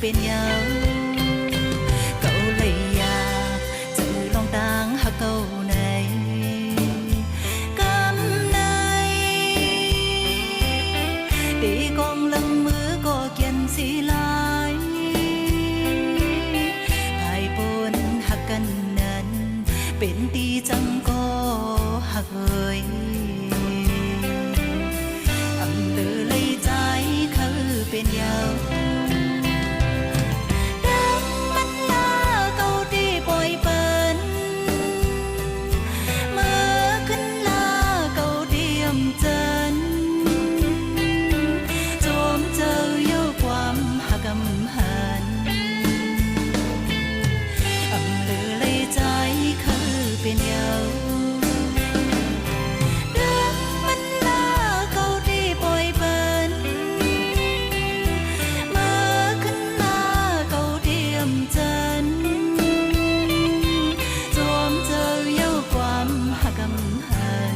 bên nhau cậu lấy à tự lòng tang hát câu này cam nay để con lần mưa có kiên sĩ lại hai bốn hát cần nần bên ti chẳng có hát hơi âm lửa lấy trái khơi bên nhau bên nhau nước mắt lá câu đi bồi bên mơ khấn lá câu điểm chân dòm giờ yêu quam hạ cầm hàn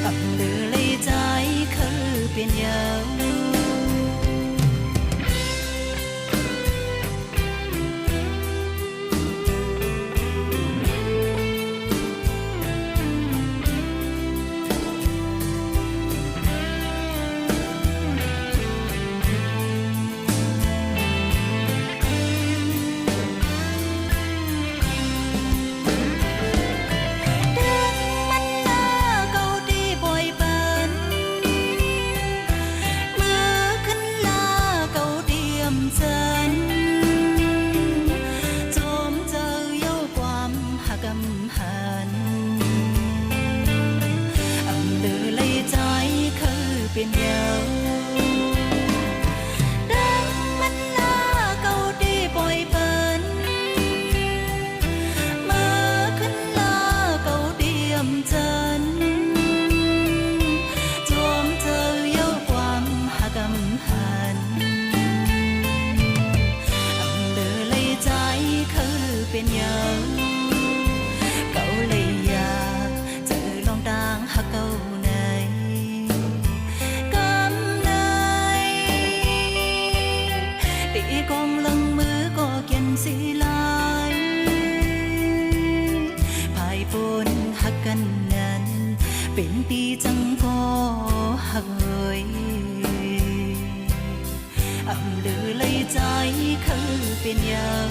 ẩm lửa lấy trái khơi bên nhau bên nhau đắng mắt lá câu đi bồi bên mơ khấn lá câu điểm chân dòm giờ yêu quam hạ cầm hàn ẩm lửa lấy trái khơi bên nhau cậu lấy à giờ lòng đang hát câu này con lần mưa có kiên sĩ lại phải buồn hát cần nần bên ti chẳng có hát người ẩm lửa lấy trái khơi bên nhau